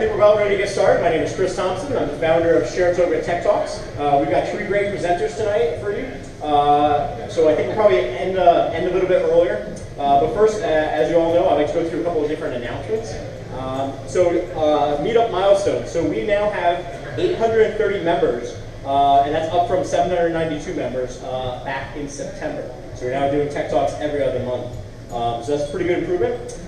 think we're about ready to get started. My name is Chris Thompson. I'm the founder of Sharatoga TechTalks. We've got 3 great presenters tonight for you. So I think we'll probably end a little bit earlier. But first, as you all know, I'd like to go through a couple of different announcements. Meetup milestones. So we now have 830 members, and that's up from 792 members back in September. So we're now doing Tech Talks every other month. So that's a pretty good improvement.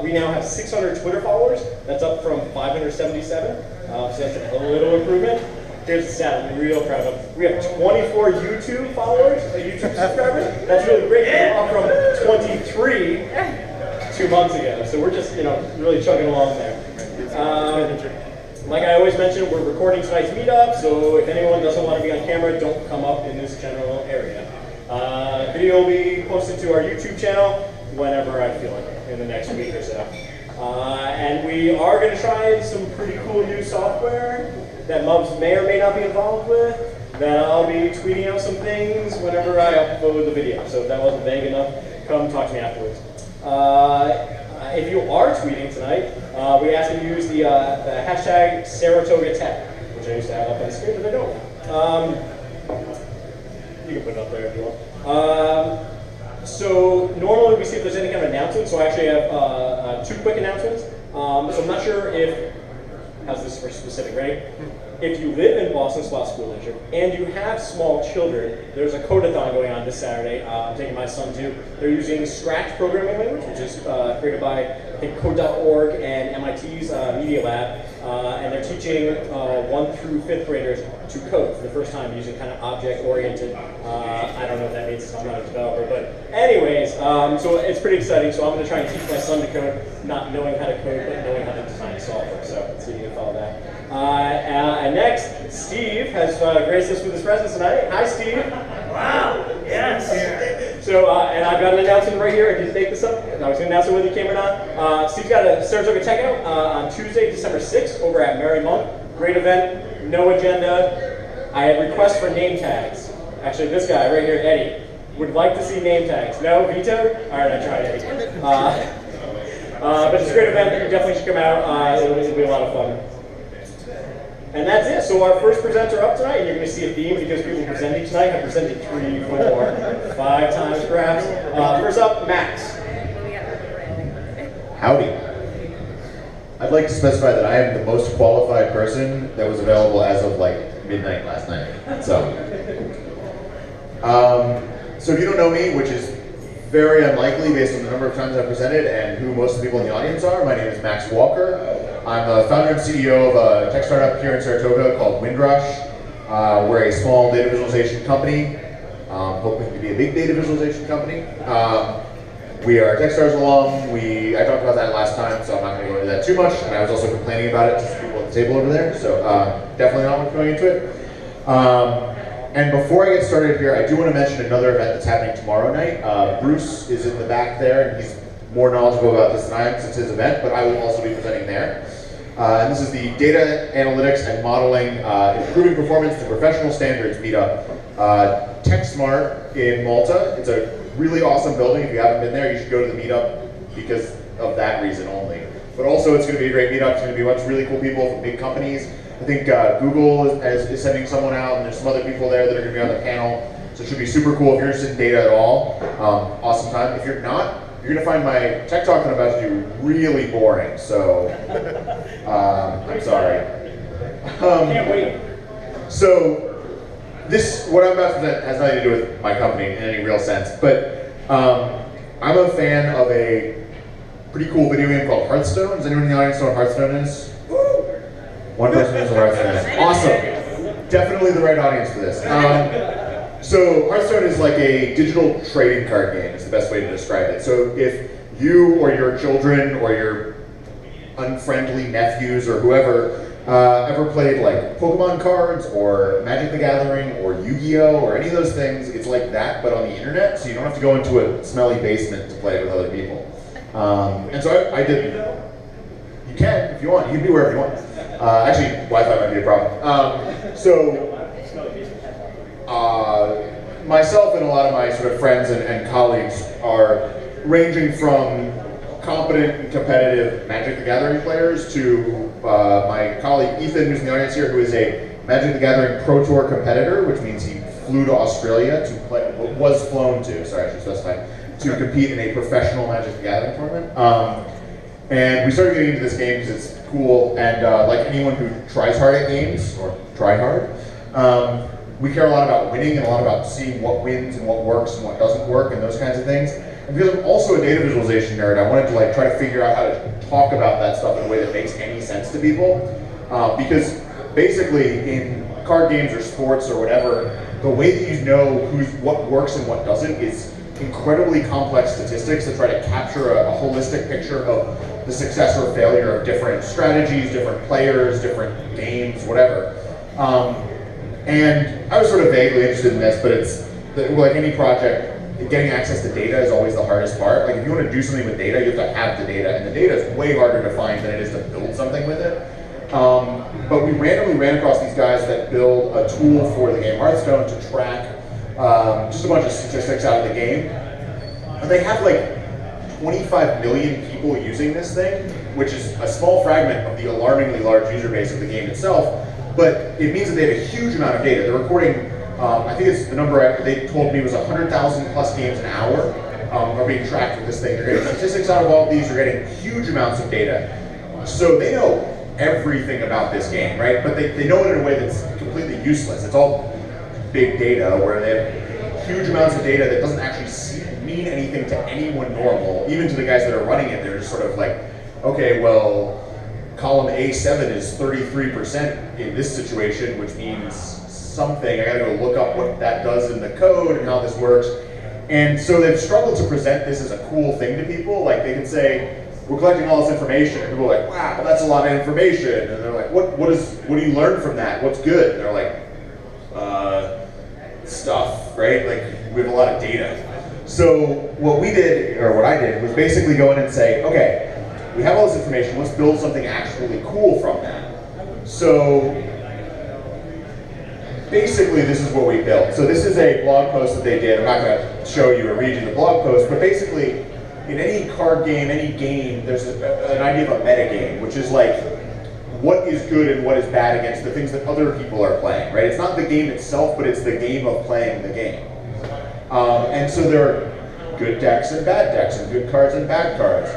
We now have 600 Twitter followers. That's up from 577. So that's a little improvement. Here's the stat I'm real proud of. We have 24 YouTube followers, YouTube subscribers. That's really great. We're up from 23 2 months ago. So we're just, really chugging along there. Like I always mention, we're recording tonight's meetup. So if anyone doesn't want to be on camera, don't come up in this general area. Video will be posted to our YouTube channel whenever I feel like it, in the next week or so. And we are going to try some pretty cool new software that Mubs may or may not be involved with, that I'll be tweeting out some things whenever I upload the video. So if that wasn't vague enough, come talk to me afterwards. If you are tweeting tonight, we ask you to use the hashtag Sharatoga Tech, which I used to have up on the screen, but I don't. You can put it up there if you want. So normally we see if there's any kind of announcements, so I actually have 2 quick announcements. So I'm not sure if, how's this for specific, right? If you live in Boston Slot School District and you have small children, there's a codeathon going on this Saturday. I'm taking my son to. They're using Scratch programming language, which is created by, I think, Code.org and MIT's Media Lab. And they're teaching 1 through 5th graders to code for the first time using kind of object-oriented. I don't know what that means, I'm not a developer. But anyways, so it's pretty exciting. So I'm going to try and teach my son to code, not knowing how to code, but knowing how to design software. So let's see if you can follow that. And next, Steve has graced us with his presence tonight. Hi, Steve. Wow. Yes. So, and I've got an announcement right here. I did make this up. I was going to announce it whether you came or not. Steve's got a Saratoga Tech out on Tuesday, December 6th over at Mary Monk. Great event, no agenda. I had requests for name tags. Actually, this guy right here, Eddie, would like to see name tags. No? Vetoed? All right, I tried, Eddie. But it's a great event. You definitely should come out. It'll be a lot of fun. And that's it. So our first presenter up tonight, and you're going to see a theme because people presenting tonight have presented 3, 4, 5 times perhaps. First up, Max. Howdy. I'd like to specify that I am the most qualified person that was available as of like midnight last night. So if you don't know me, which is very unlikely based on the number of times I've presented and who most of the people in the audience are, my name is Max Walker. I'm the founder and CEO of a tech startup here in Saratoga called Windrush. We're a small data visualization company, hoping to be a big data visualization company. We are Techstars alum. I talked about that last time, so I'm not going to go into that too much. And I was also complaining about it to some people at the table over there, so definitely not going into it. And before I get started here, I do want to mention another event that's happening tomorrow night. Bruce is in the back there, and he's more knowledgeable about this than I am since his event, but I will also be presenting there. And this is the Data Analytics and Modeling Improving Performance to Professional Standards meetup. TechSmart in Malta. It's a really awesome building. If you haven't been there, you should go to the meetup because of that reason only. But also it's going to be a great meetup. It's going to be a bunch of really cool people from big companies. I think Google is sending someone out, and there's some other people there that are going to be on the panel. So it should be super cool if you're interested in data at all. Awesome time. If you're not, you're going to find my tech talk that I'm about to do really boring. So I'm sorry. Can't wait. So what I'm about to present has nothing to do with my company in any real sense, but I'm a fan of a pretty cool video game called Hearthstone. Does anyone in the audience know what Hearthstone is? One person knows what Hearthstone is. Awesome. Definitely the right audience for this. So Hearthstone is like a digital trading card game, is the best way to describe it. So if you or your children or your unfriendly nephews or whoever ever played like Pokemon cards or Magic the Gathering or Yu-Gi-Oh or any of those things, it's like that but on the internet, so you don't have to go into a smelly basement to play with other people. And so I did. You can if you want. You can be wherever you want. Actually, Wi-Fi might be a problem. Myself and a lot of my sort of friends and colleagues are ranging from competent and competitive Magic the Gathering players to my colleague Ethan, who's in the audience here, who is a Magic the Gathering Pro Tour competitor, which means he flew to Australia to play, was flown to, sorry I should specify, to compete in a professional Magic the Gathering tournament. And we started getting into this game because it's cool, and like anyone who tries hard at games, or try hard, we care a lot about winning and a lot about seeing what wins and what works and what doesn't work and those kinds of things. And because I'm also a data visualization nerd, I wanted to like try to figure out how to talk about that stuff in a way that makes any sense to people. Because basically in card games or sports or whatever, the way that you know what works and what doesn't is incredibly complex statistics that try to capture a holistic picture of the success or failure of different strategies, different players, different games, whatever. And I was sort of vaguely interested in this, but it's like any project, getting access to data is always the hardest part. Like if you want to do something with data, you have to have the data, and the data is way harder to find than it is to build something with it. But we randomly ran across these guys that build a tool for the game Hearthstone to track just a bunch of statistics out of the game. And they have like 25 million people using this thing, which is a small fragment of the alarmingly large user base of the game itself, but it means that they have a huge amount of data. They're recording, I think it's the number they told me was 100,000 plus games an hour are being tracked with this thing. They're getting statistics out of all of these, they're getting huge amounts of data. So they know everything about this game, right? But they know it in a way that's completely useless. It's all big data where they have huge amounts of data that doesn't actually mean anything to anyone normal, even to the guys that are running it. They're just sort of like, okay, well, column A7 is 33% in this situation, which means something. I gotta go look up what that does in the code and how this works. And so they've struggled to present this as a cool thing to people. Like they can say, we're collecting all this information, and people are like, wow, that's a lot of information. And they're like, what do you learn from that? What's good? And they're like, stuff, right? Like, we have a lot of data. So what we did, or what I did, was basically go in and say, okay, we have all this information, let's build something actually cool from that. So basically this is what we built. So this is a blog post that they did. I'm not gonna show you or read you the blog post, but basically in any card game, any game, there's an idea of a metagame, which is like, what is good and what is bad against the things that other people are playing, right? It's not the game itself, but it's the game of playing the game. And so there are good decks and bad decks, and good cards and bad cards.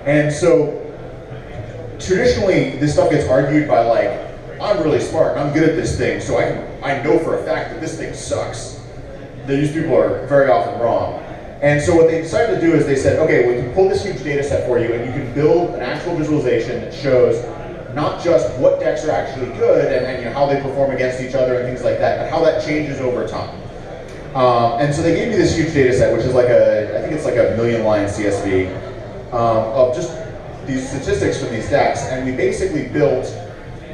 And so traditionally, this stuff gets argued by like, I'm really smart, and I'm good at this thing, so I know for a fact that this thing sucks. These people are very often wrong. And so what they decided to do is they said, okay, we can pull this huge data set for you, and you can build an actual visualization that shows not just what decks are actually good and you know, how they perform against each other and things like that, but how that changes over time. And so they gave me this huge data set, which is like I think it's like a 1,000,000-line CSV of just these statistics from these decks, and we basically built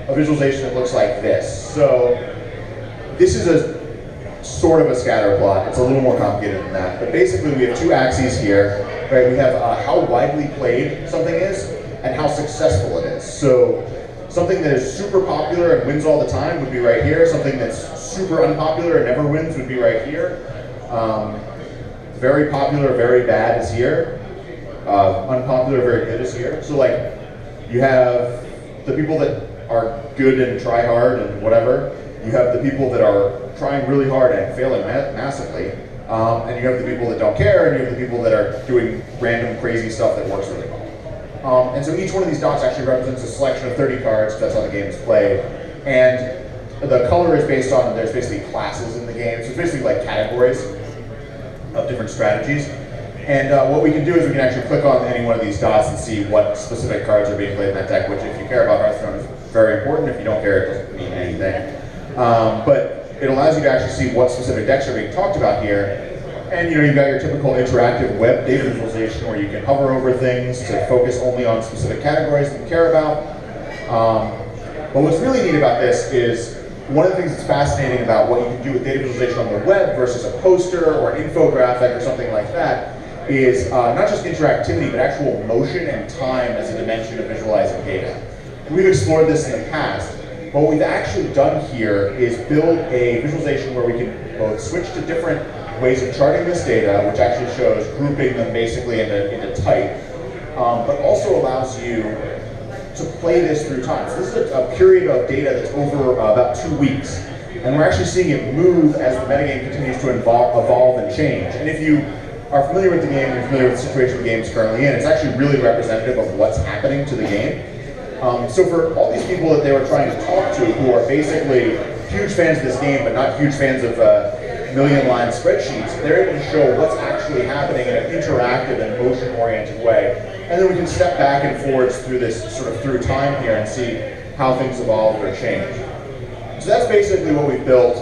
a visualization that looks like this. So this is a sort of a scatter plot. It's a little more complicated than that, but basically we have two axes here, right? We have how widely played something is and how successful it is. So something that is super popular and wins all the time would be right here. Something that's super unpopular and never wins would be right here. Very popular, very bad is here. Unpopular, very good is here. So like, you have the people that are good and try hard and whatever. You have the people that are trying really hard and failing massively. And you have the people that don't care, and you have the people that are doing random crazy stuff that works really well. And so each one of these dots actually represents a selection of 30 cards, that's how the game is played. And the color is based on, there's basically classes in the game, so it's basically like categories of different strategies. And what we can do is we can actually click on any one of these dots and see what specific cards are being played in that deck, which if you care about Hearthstone is very important. If you don't care, it doesn't mean anything. But it allows you to actually see what specific decks are being talked about here. And you know, you've got your typical interactive web data visualization where you can hover over things to focus only on specific categories that you care about. But what's really neat about this is one of the things that's fascinating about what you can do with data visualization on the web versus a poster or an infographic or something like that is not just interactivity, but actual motion and time as a dimension of visualizing data. And we've explored this in the past. But what we've actually done here is build a visualization where we can both switch to different ways of charting this data, which actually shows grouping them basically into type, but also allows you to play this through time. So this is a period of data that's over about 2 weeks. And we're actually seeing it move as the metagame continues to evolve and change. And if you are familiar with the game, and you're familiar with the situation the game's currently in, it's actually really representative of what's happening to the game. So for all these people that they were trying to talk to who are basically huge fans of this game, but not huge fans of million-line spreadsheets, they're able to show what's actually happening in an interactive and motion-oriented way. And then we can step back and forwards through this, sort of through time here, and see how things evolve or change. So that's basically what we've built.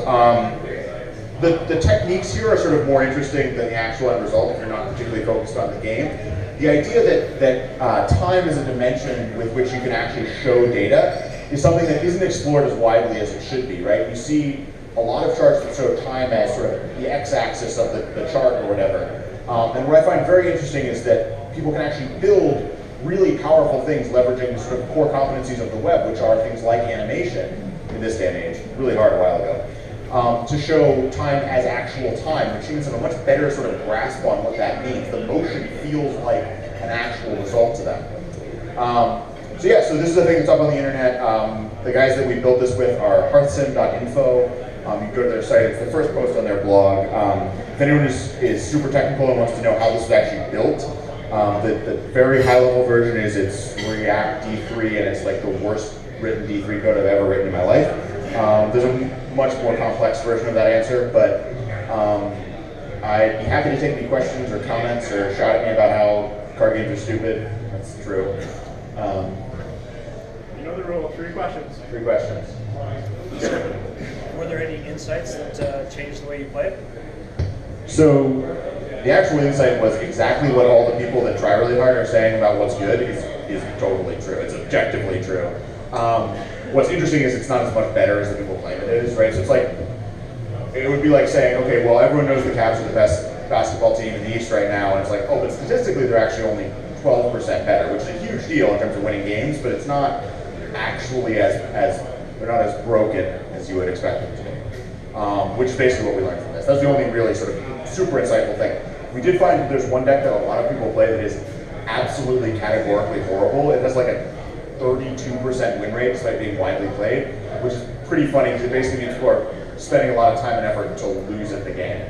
The techniques here are sort of more interesting than the actual end result if you're not particularly focused on the game. The idea that time is a dimension with which you can actually show data is something that isn't explored as widely as it should be, right? You see a lot of charts that show time as sort of the x-axis of the chart or whatever. And what I find very interesting is that people can actually build really powerful things leveraging the sort of core competencies of the web, which are things like animation in this day and age, really hard a while ago, to show time as actual time. Machines have a much better sort of grasp on what that means. The motion feels like an actual result to them. So yeah, so this is a thing that's up on the internet. The guys that we built this with are hearthsim.info. You can go to their site, it's the first post on their blog. If anyone is super technical and wants to know how this was actually built, the very high level version is it's React D3 and it's like the worst written D3 code I've ever written in my life. There's a much more complex version of that answer, but I'd be happy to take any questions or comments or shout at me about how card games are stupid. That's true. You know the rule, 3 questions. 3 questions. Were there any insights that changed the way you play it? So the actual insight was exactly what all the people that try really hard are saying about what's good is totally true. It's objectively true. What's interesting is it's not as much better as the people claim it is, right? So it's like, it would be like saying, okay, well, everyone knows the Cavs are the best basketball team in the East right now, and it's like, oh, but statistically they're actually only 12% better, which is a huge deal in terms of winning games, but it's not actually they're not as broken as you would expect them to be. Which is basically what we learned from this. That's the only really sort of super insightful thing. We did find that there's one deck that a lot of people play that is absolutely categorically horrible. It has like a 32% win rate despite being widely played, which is pretty funny because it basically means people are spending a lot of time and effort to lose at the game.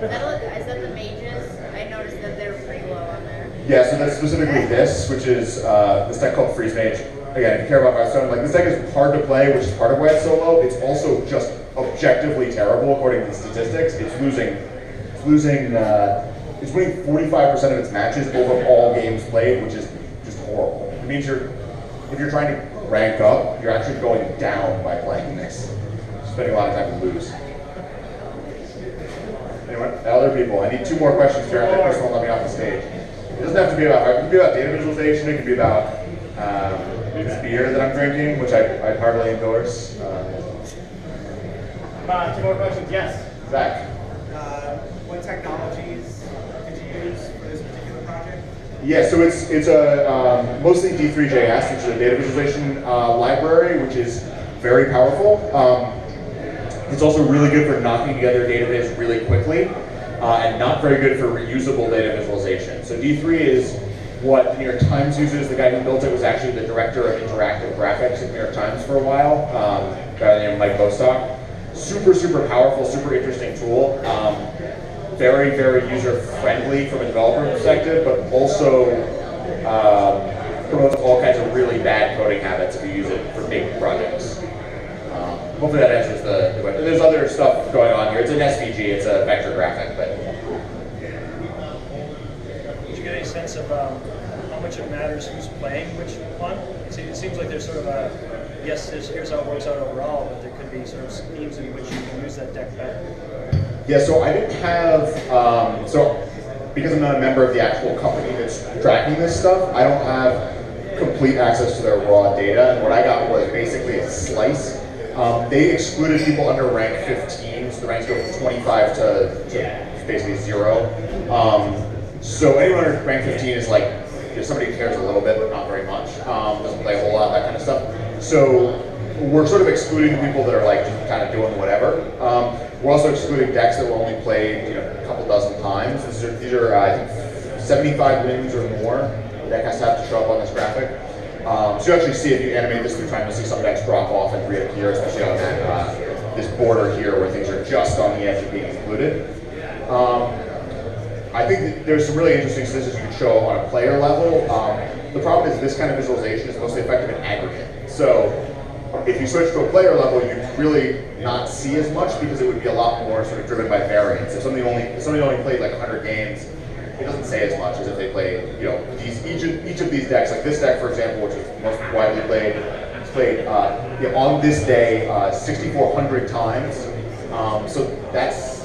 Is that the mages? I noticed that they're pretty low on there. Yeah, so that's specifically this, which is this deck called Freeze Mage. Again, if you care about Hearthstone, like this deck is hard to play, which is part of why it's so low. It's also just objectively terrible according to the statistics. It's winning 45% of its matches over all games played, which is just horrible. It means if you're trying to rank up, you're actually going down by playing this. Spending a lot of time to lose. Anyone? Other people. I need 2 more questions here. That person won't let me off the stage. It doesn't have to be about art. It can be about data visualization. It can be about this beer that I'm drinking, which I'd heartily endorse. 2 more questions, yes. Zach. What technologies did you use for this particular project? Yeah, so it's a mostly D3.js, which is a data visualization library, which is very powerful. It's also really good for knocking together a database really quickly, and not very good for reusable data visualization. So D3 is what the New York Times uses. The guy who built it was actually the director of interactive graphics at New York Times for a while, a guy by the name of Mike Bostock. Super, super powerful, super interesting tool. Very, very user-friendly from a developer perspective, but also promotes all kinds of really bad coding habits if you use it for big projects. Hopefully that answers the question. There's other stuff going on here. It's an SVG, it's a vector graphic, but. Did you get any sense of how much it matters who's playing which one? It seems like there's sort of a, yes, here's how it works out overall, but there could be sort of schemes in which you can use that deck better. Yeah, so I didn't have, because I'm not a member of the actual company that's tracking this stuff, I don't have complete access to their raw data, and what I got was basically a slice. They excluded people under rank 15, so the ranks go from 25 to basically 0. So anyone under rank 15 is like, somebody who cares a little bit, but not very much, doesn't play a whole lot, that kind of stuff. So we're sort of excluding the people that are like just kind of doing whatever. We're also excluding decks that were only played, a couple dozen times. These are I think, 75 wins or more the deck has to show up on this graphic. So you actually see, if you animate this through time, you'll see some decks drop off and reappear, especially on that, this border here where things are just on the edge of being included. I think that there's some really interesting statistics you can show on a player level. The problem is this kind of visualization is mostly effective in aggregate. So if you switch to a player level, you'd really not see as much because it would be a lot more sort of driven by variance. If somebody only played like 100 games, it doesn't say as much as if they played, each of these decks. Like this deck, for example, which is most widely played, it's played on this day 6,400 times. So that's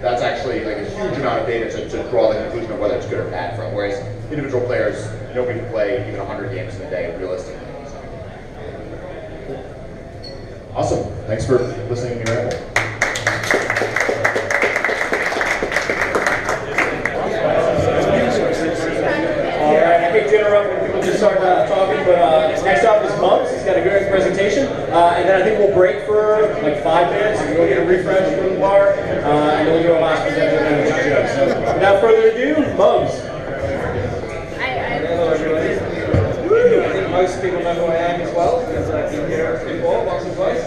actually like a huge amount of data to draw the conclusion of whether it's good or bad from. Whereas individual players, nobody can play even 100 games in a day realistically. Awesome. Thanks for listening to me ramble. I hate to interrupt when people just start talking, but next up is Mubs. He's got a great presentation. And then I think we'll break for like 5 minutes and go get a refresh from the bar. And then we'll do our last presentation. So without further ado, Mubs. Hello everybody. I think most people know who I am as well, because I've been here before, once or twice.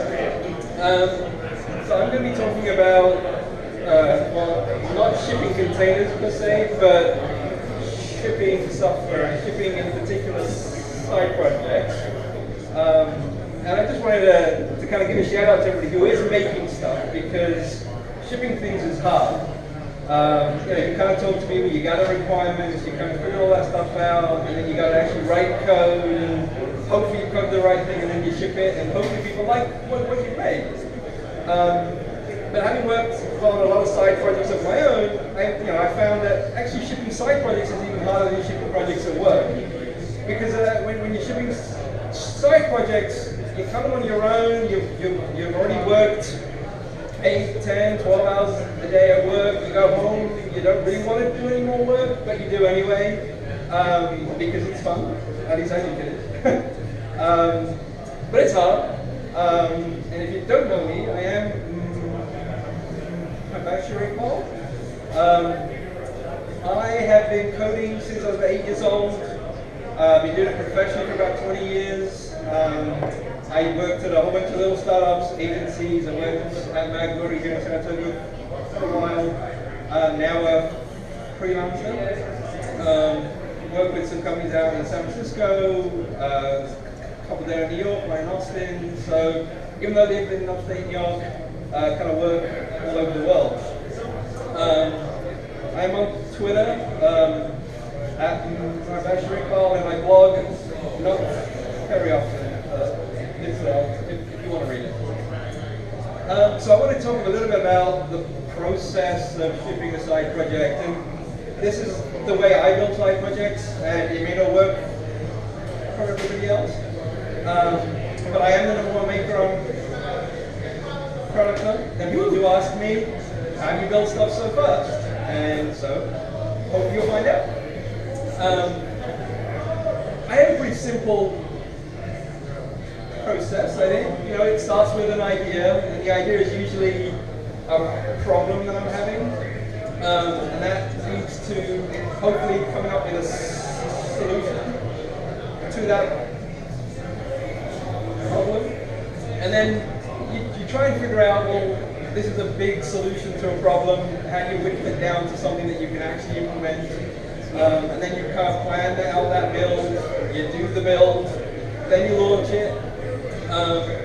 So I'm going to be talking about, well, not shipping containers per se, but shipping software, shipping in particular side projects. And I just wanted to kind of give a shout out to everybody who is making stuff, because shipping things is hard. You kind of talk to people, you gather requirements, you kind of figure all that stuff out, and then you got to actually write code, and hopefully you code the right thing, and then you ship it, and hopefully people like what you made. But having worked on a lot of side projects of my own, I found that actually shipping side projects is even harder than shipping projects at work. Because when you're shipping side projects, you're kind of on your own, you've already worked 8, 10, 12 hours a day at work, you go home, you don't really want to do any more work, but you do anyway, because it's fun, at least I think it is. But it's hard, and if you don't know me, I am Mubs Iqbal. I have been coding since I was about 8 years old. I've been doing it professionally for about 20 years. I worked at a whole bunch of little startups, agencies. I worked at Arcuri here in Sharatoga for a while. Now a freelancer. Worked with some companies out in San Francisco, a couple down in New York, one in Austin. So even though they've been in upstate New York, kind of work all over the world. I'm on Twitter at Mubs Iqbal, and I blog not very often. If you want to read it. So I want to talk a little bit about the process of shipping a side project, and this is the way I build side projects, and it may not work for everybody else, but I am the #1 maker on product code, and people do ask me, how do you build stuff so fast? And so, hope you'll find out. I have a pretty simple process, I think. It starts with an idea, and the idea is usually a problem that I'm having, and that leads to hopefully coming up with a solution to that problem. And then you try and figure out, well, this is a big solution to a problem, how do you whittle it down to something that you can actually implement, and then you kind of plan out that build, you do the build, then you launch it.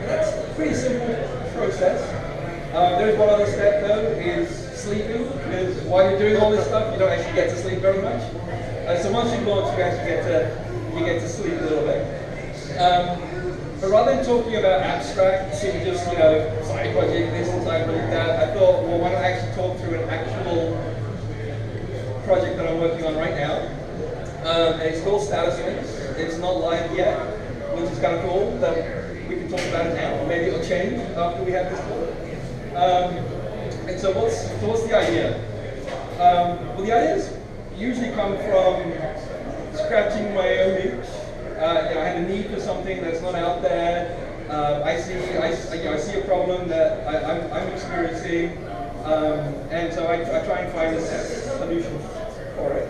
That's a pretty simple process. There's one other step though, is sleeping, because while you're doing all this stuff, you don't actually get to sleep very much. So once you launch, you actually get to sleep a little bit. But rather than talking about abstracts and just, side project this and side project that, I thought, well, why don't I actually talk through an actual project that I'm working on right now. And it's called Status Links. It's not live yet, which is kind of cool that we can talk about it now. Maybe it'll change after we have this talk. And so what's the idea? Well, the ideas usually come from scratching my own itch. I have a need for something that's not out there. I see a problem that I'm experiencing, and so I try and find a solution for it.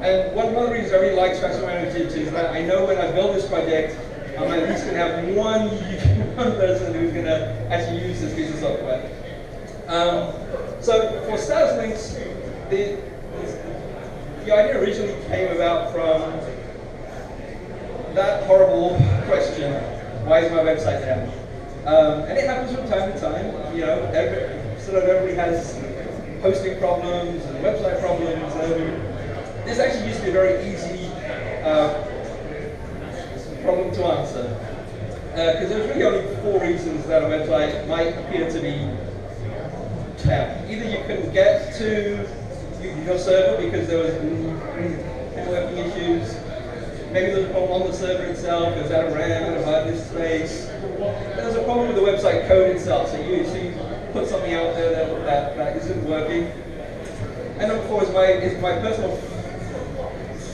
And one of the reasons I really like structured management is that I know when I build this project, I'm at least going to have one person who's going to actually use this piece of software. So for status links, the idea originally came about from that horrible question, why is my website down? And it happens from time to time. You know, everybody has hosting problems and website problems. This actually used to be a very easy problem to answer. Because there's really only 4 reasons that a website might appear to be down. Either you couldn't get to your server because there was networking issues. Maybe there's a problem on the server itself, it was out of RAM, out of hard disk space. There's a problem with the website code itself, so you put something out there that isn't working. And of course, my personal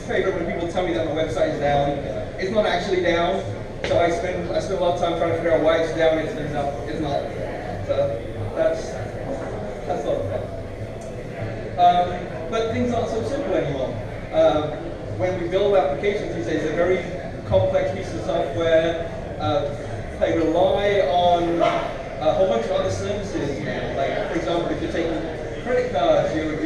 favorite when people tell me that my website is down. It's not actually down, so I spend a lot of time trying to figure out why it's down, and it turns out it's not. So that's not fun. But things aren't so simple anymore. When we build applications these days, they're very complex pieces of software. They rely on a whole bunch of other services now. Like, for example, if you're taking credit cards, you're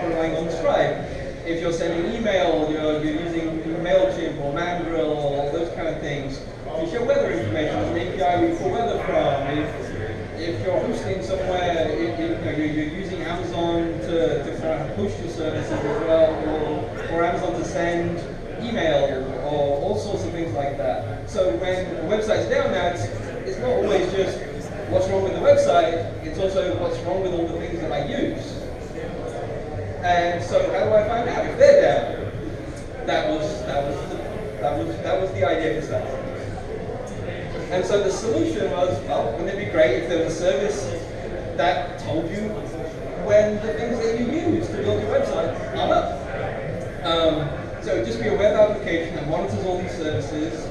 relying on Stripe. If you're sending email, you're using MailChimp or Mandrill or those kind of things. If you share weather information, there's an API we pull weather from. If you're hosting somewhere, you're using Amazon to kind of host your services as well, or Amazon to send email, or all sorts of things like that. So when the website's down now, it's not always just what's wrong with the website, it's also what's wrong with all the things that I use. And so how do I find out if they're down? That was the idea for that. And so the solution was, well, wouldn't it be great if there was a service that told you when the things that you use to build your website are up? So it would just be a web application that monitors all these services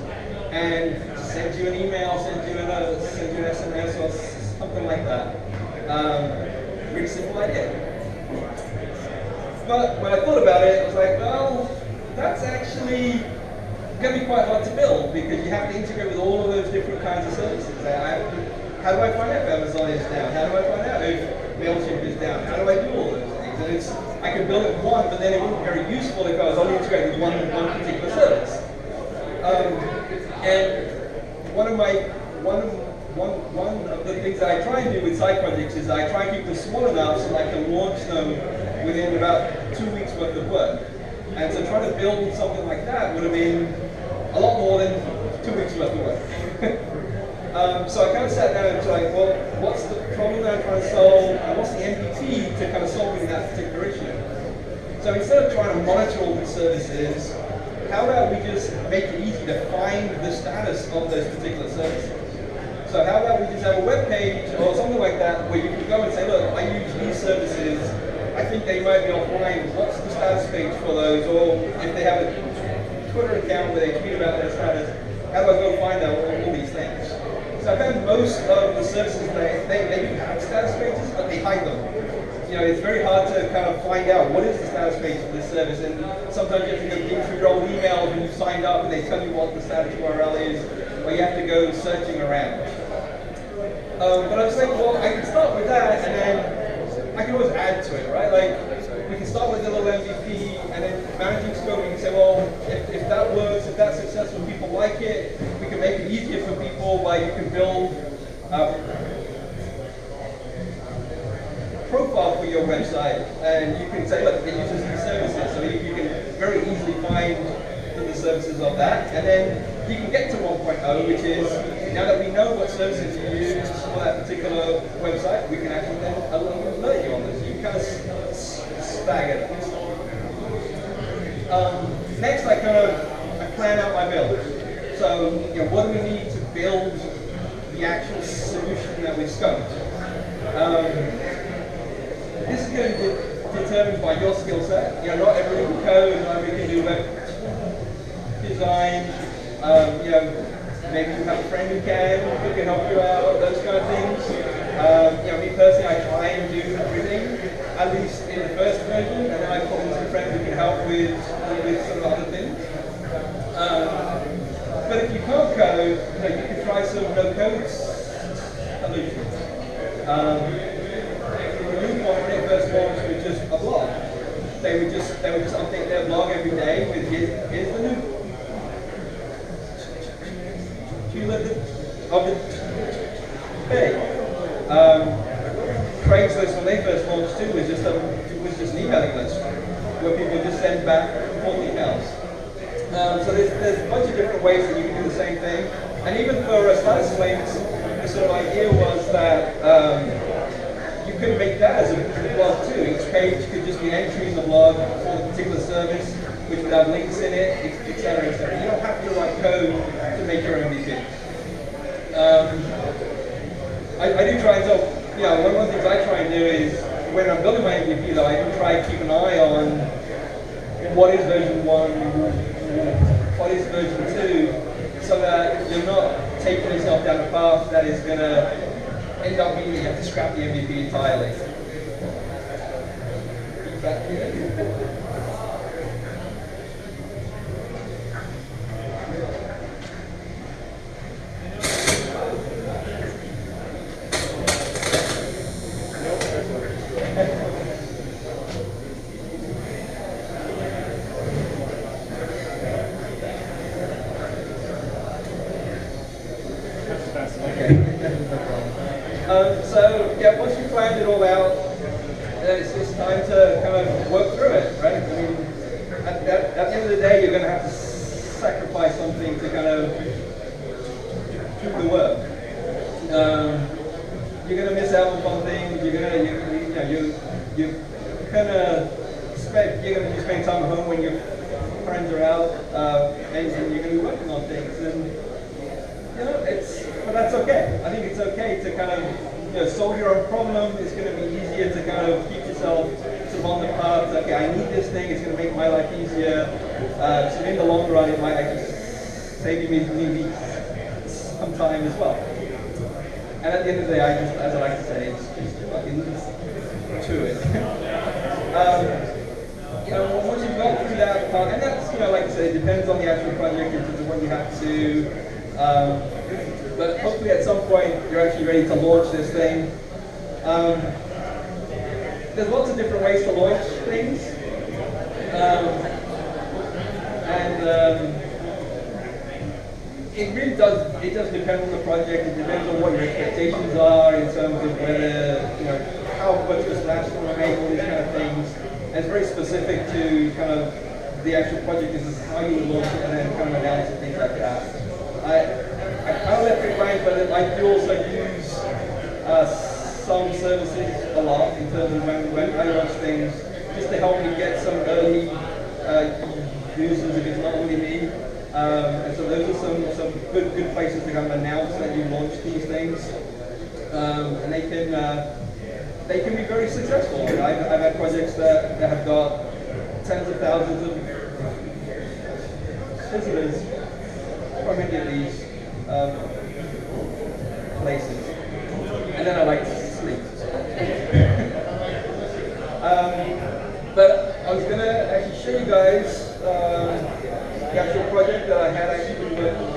and sends you an email, sends you an SMS or something like that. Really simple idea. But when I thought about it, I was like, well, that's actually going to be quite hard to build because you have to integrate with all of those different kinds of services. How do I find out if Amazon is down? How do I find out if MailChimp is down? How do I do all those things? And I could build it one, but then it wouldn't be very useful if I was only integrated with one particular service. And one of the things that I try and do with side projects is I try and keep them small enough so that I can launch them within about 2 weeks worth of work. And so trying to build something like that would have been a lot more than 2 weeks worth of work. So I kind of sat down and was like, well, what's the problem that I'm trying to solve, and what's the MVP to kind of solving that particular issue? So instead of trying to monitor all these services, how about we just make it easy to find the status of those particular services? So how about we just have a web page or something like that where you can go and say, look, I use these services, I think they might be offline, what's the status page for those? Or if they have a Twitter account where they tweet about their status, how do I go find out all these things? So I found most of the services, they do have status pages, but they hide them. You know, it's very hard to kind of find out what is the status page for this service, and sometimes you have to go dig through your old emails when you signed up and they tell you what the status URL is, or you have to go searching around. But I was thinking, well, I can start with that, and then I can always add to it, right? Like, we can start with a little MVP, and then managing scope, we can say, well, if that works, if that's successful, people like it, we can make it easier for people by you can build profile for your website, and you can say, look, it uses these services, so you can very easily find the services of that, and then you can get to 1.0, which is, now that we know what services you use for that particular website, we can actually then alert you on this. You can kind of stagger that. Next, I plan out my build. So, what do we need to build the actual solution that we've scoped? This is going to be determined by your skill set. Not everybody can code, not everybody can do web design. Maybe you have a friend who can help you out, those kind of things. Me personally, I try and do everything, at least in the first version, and then I call in some friends who can help with some of other things. But if you can't code, you can try some no-code solutions. When it first launched with just a blog, they would just update their blog every day with here's the new of the day. Craigslist when they first launched too was just an emailing list where people just send back full emails. So there's a bunch of different ways that you can do the same thing. And even for status links, the sort of idea was that you could make that as a blog too. Each page could just be an entry in the blog for a particular service, which would have links in it, etc., etc. You don't have to write code to make your MVP. I do try and tell, one of the things I try and do is, when I'm building my MVP though, I do try and keep an eye on what is version 1, what is version 2, so that you're not taking yourself down a path that is going to end up meaning you have to scrap the MVP entirely. Once you've planned it all out, it's time to kind of work through it, right? I mean, at the end of the day, you're going to have to sacrifice something to kind of do the work. You're going to miss out on some things. You're going to be spending time at home when your friends are out, and you're going to be working on things. And but that's okay. I think it's okay to kind of solve your own problem. It's going to be easier to kind of keep yourself sort of on the path. Okay, I need this thing. It's going to make my life easier. So in the long run, it might actually save me some time as well. And at the end of the day, as I like to say, it's just fucking to it. Once you've gone through that part, and that's like I said, it depends on the actual project in terms of what you have to do. But hopefully at some point you're actually ready to launch this thing. There's lots of different ways to launch things. It really does depend on the project. It depends on what your expectations are in terms of whether, how much of a splash you want to make, all these kind of things. And it's very specific to kind of the actual project, is how you would launch it and then kind of announce it, things like that. I kind of let it rank, but I do also use some services a lot in terms of when I launch things, just to help me get some early users if it's not only me. And so those are some good places to kind of announce that you launched these things, and they can be very successful. I've had projects that have got tens of thousands of visitors from any of these places, and then I like to sleep. But I was going to actually show you guys the actual project that I had actually been working on.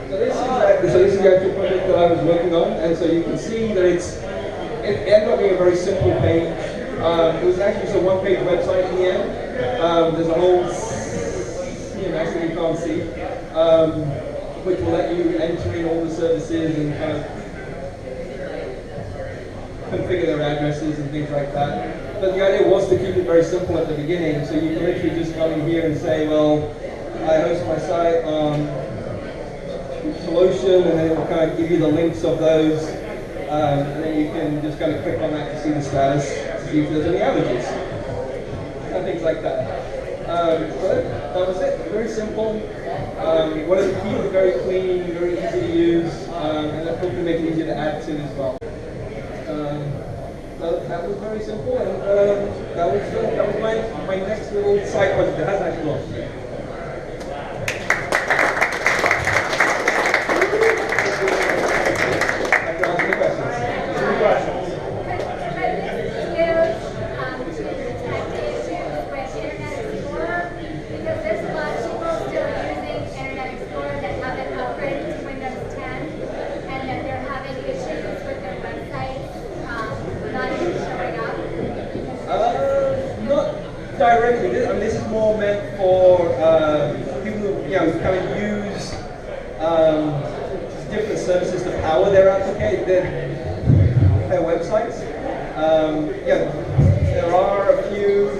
So this is the actual project that I was working on, and so you can see that it ended up being a very simple page. It was actually just a one-page website in the end. There's a whole CMS that you can't see, which will let you enter in all the services and kind of configure their addresses and things like that. But the idea was to keep it very simple at the beginning, so you can literally just come in here and say, well, I host my site on Solution, and then it will kind of give you the links of those, and then you can just kind of click on that to see the status, to see if there's any outages, and things like that. But that was it, very simple. One of the keys is very clean, very easy to use, and that hopefully make it easier to add to as well. That was very simple, and that was my next little side project that hasn't actually launched yet. directly. This is more meant for people who kind of use different services to power their their websites. There are a few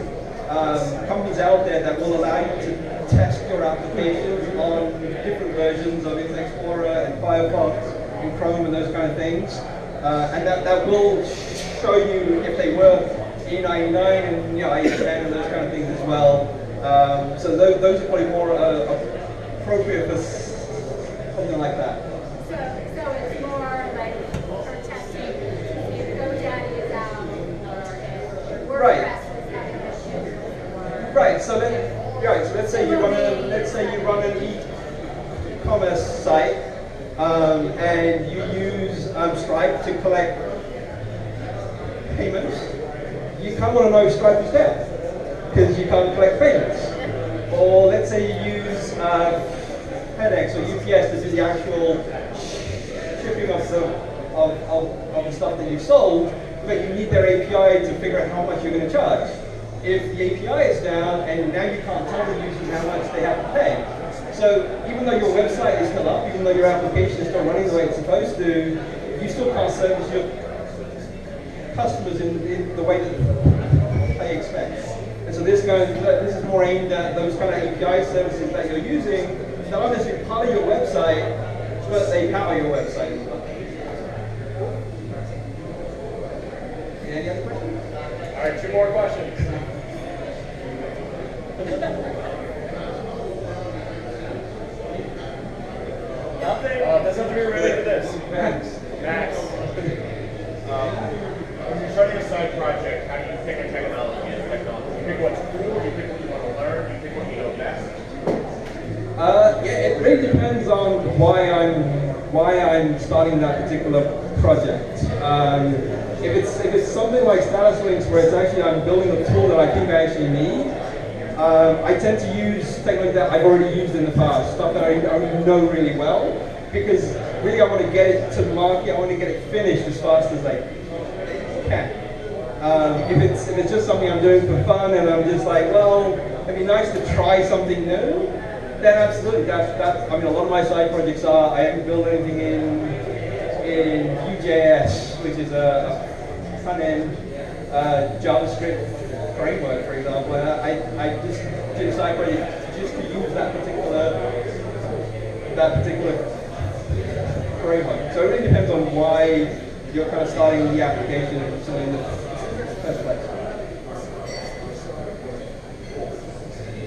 companies out there that will allow you to test your applications on different versions of Internet Explorer and Firefox and Chrome and those kind of things. And that will show you if they work E99 and IE10 and those kind of things as well. So those are probably more appropriate for something like that. So it's more like for testing if GoDaddy is out or WordPress is having issues. Right. So let's say you run an e-commerce site and you use Stripe to collect payments. You kind of want to know if Stripe is down because you can't collect payments. Or let's say you use FedEx or UPS to do the actual shipping of the stuff that you sold, but you need their API to figure out how much you're going to charge. If the API is down and now you can't tell the users how much they have to pay. So even though your website is still up, even though your application is still running the way it's supposed to, you still can't service your customers in the way that they expect. And so this is more aimed at those kind of API services that you're using that aren't necessarily part of your website, but they power your website as well. Any other questions? All right, 2 more questions. Nothing? Doesn't have to be related to this. Max. When you're starting a side project, how do you pick a technology and technology? Do you pick what's cool? Do you pick what you want to learn? Do you pick what you know best? It really depends on why I'm starting that particular project. If it's something like status links where it's actually I'm building a tool that I think I actually need, I tend to use technology that I've already used in the past, stuff that I know really well, because really I want to get it to the market, I want to get it finished as fast as I can. If it's just something I'm doing for fun and I'm just like, well, it'd be nice to try something new, then absolutely, that's a lot of my side projects are, I haven't built anything in Vue.js, which is a front-end JavaScript framework, for example. I just did a side project just to use that particular framework. So it really depends on why you're kind of starting the application in the first place.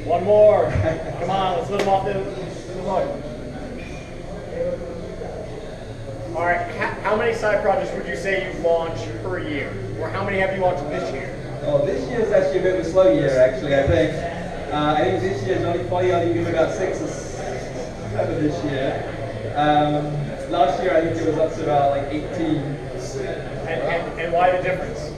One more. Come on, let's live off the mug. All right, how many side projects would you say you launch per year? Or how many have you launched this year? Oh, this year is actually a bit of a slow year, actually, I think. I think this year is only been about 6 or 7 this year. Last year, I think it was up to about like 18. And why the difference?